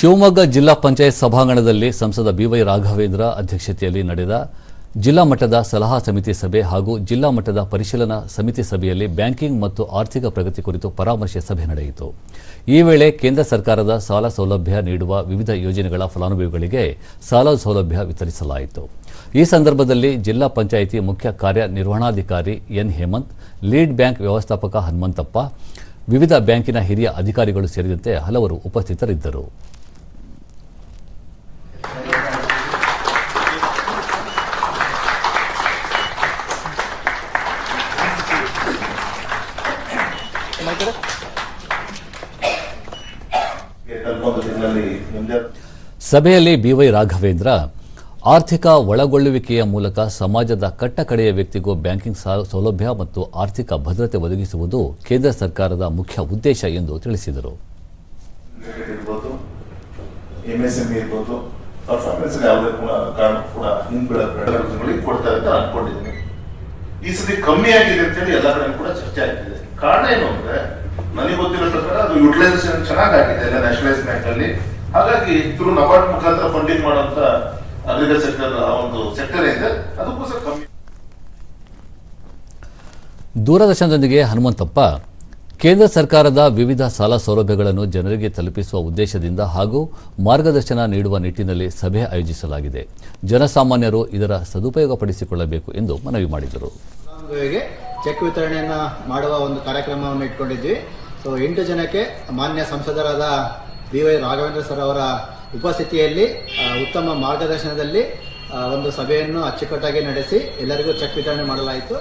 ಶಿವಮೊಗ್ಗ ಜಿಲ್ಲಾ ಪಂಚಾಯತ್ ಸಭಾಂಗಣದಲ್ಲಿ ಸಂಸದ ಬಿವೈ ರಾಘವೇಂದ್ರ ಅಧ್ಯಕ್ಷತೆಯಲ್ಲಿ ನಡೆದ ಜಿಲ್ಲಾ ಮಟ್ಟದ ಸಲಹಾ ಸಮಿತಿ ಸಭೆ ಹಾಗೂ ಜಿಲ್ಲಾ ಮಟ್ಟದ ಪರಿಶೀಲನಾ ಸಮಿತಿ ಸಭೆಯಲ್ಲಿ ಬ್ಯಾಂಕಿಂಗ್ ಮತ್ತು ಆರ್ಥಿಕ ಪ್ರಗತಿ ಕುರಿತು ಪರಾಮರ್ಶೆ ಸಭೆ ನಡೆಯಿತು. ಈ ವೇಳೆ ಕೇಂದ್ರ ಸರ್ಕಾರದ ಸಾಲ ಸೌಲಭ್ಯ ನೀಡುವ ವಿವಿಧ ಯೋಜನೆಗಳ ಫಲಾನುಭವಿಗಳಿಗೆ ಸಾಲ ಸೌಲಭ್ಯ ವಿತರಿಸಲಾಯಿತು. ಈ ಸಂದರ್ಭದಲ್ಲಿ ಜಿಲ್ಲಾ ಪಂಚಾಯಿತಿ ಮುಖ್ಯ ಕಾರ್ಯನಿರ್ವಹಣಾಧಿಕಾರಿ ಎನ್ ಹೇಮಂತ್, ಲೀಡ್ ಬ್ಯಾಂಕ್ ವ್ಯವಸ್ಥಾಪಕ ಹನುಮಂತಪ್ಪ, ವಿವಿಧ ಬ್ಯಾಂಕಿನ ಹಿರಿಯ ಅಧಿಕಾರಿಗಳು ಸೇರಿದಂತೆ ಹಲವರು ಉಪಸ್ಥಿತರಿದ್ದರು. ಸಭೆಯಲ್ಲಿ ಬಿವೈ ರಾಘವೇಂದ್ರ, ಆರ್ಥಿಕ ಒಳಗೊಳ್ಳುವಿಕೆಯ ಮೂಲಕ ಸಮಾಜದ ಕಟ್ಟಕಡೆಯ ವ್ಯಕ್ತಿಗೂ ಬ್ಯಾಂಕಿಂಗ್ ಸೌಲಭ್ಯ ಮತ್ತು ಆರ್ಥಿಕ ಭದ್ರತೆ ಒದಗಿಸುವುದು ಕೇಂದ್ರ ಸರ್ಕಾರದ ಮುಖ್ಯ ಉದ್ದೇಶ ಎಂದು ತಿಳಿಸಿದರು. ಈ ಸತಿ ಕಮ್ಮಿ ಆಗಿದೆ ಅಂತ ಹೇಳಿ ಎಲ್ಲ ಕಡೆ ಕೂಡ ಚರ್ಚೆ ಆಗ್ತಿದೆ. ಕಾರಣ ಏನು ಅಂದ್ರೆ ನನಗೆ ಗೊತ್ತಿರೋ ಪ್ರಕಾರ ಅದು ಯುಟಿಲೈಸೇಷನ್ ಚೆನ್ನಾಗಿದೆ ಎಲ್ಲ ನ್ಯಾಷನಲೈಸ್ ಬ್ಯಾಂಕ್ ಅಲ್ಲಿ. ಹಾಗಾಗಿ ಥ್ರೂ ನಬಾರ್ಡ್ ಮುಖಾಂತರ ಫಂಡಿಂಗ್ ಮಾಡುವಂತ ಅಗ್ರಿಕಲ್ಚರ್ ಸೆಕ್ಟರ್ ಒಂದು ಸೆಕ್ಟರ್ ಇದೆ, ಅದಕ್ಕೋಸ್ಕರ ಕಮ್ಮಿ. ದೂರದರ್ಶನದೊಂದಿಗೆ ಹನುಮಂತಪ್ಪ, ಕೇಂದ್ರ ಸರ್ಕಾರದ ವಿವಿಧ ಸಾಲ ಸೌಲಭ್ಯಗಳನ್ನು ಜನರಿಗೆ ತಲುಪಿಸುವ ಉದ್ದೇಶದಿಂದ ಹಾಗೂ ಮಾರ್ಗದರ್ಶನ ನೀಡುವ ನಿಟ್ಟಿನಲ್ಲಿ ಸಭೆ ಆಯೋಜಿಸಲಾಗಿದೆ. ಜನಸಾಮಾನ್ಯರು ಇದರ ಸದುಪಯೋಗಪಡಿಸಿಕೊಳ್ಳಬೇಕು ಎಂದು ಮನವಿ ಮಾಡಿದರು. ಚೆಕ್ ವಿತರಣೆಯನ್ನು ಮಾಡುವ ಒಂದು ಕಾರ್ಯಕ್ರಮವನ್ನು ಇಟ್ಕೊಂಡಿದ್ವಿ. 8 ಜನಕ್ಕೆ ಮಾನ್ಯ ಸಂಸದರಾದ ಬಿವೈ ರಾಘವೇಂದ್ರ ಸರ್ ಅವರ ಉಪಸ್ಥಿತಿಯಲ್ಲಿ ಉತ್ತಮ ಮಾರ್ಗದರ್ಶನದಲ್ಲಿ ಒಂದು ಸಭೆಯನ್ನು ಅಚ್ಚುಕಟ್ಟಾಗಿ ನಡೆಸಿ ಎಲ್ಲರಿಗೂ ಚೆಕ್ ವಿತರಣೆ ಮಾಡಲಾಯಿತು.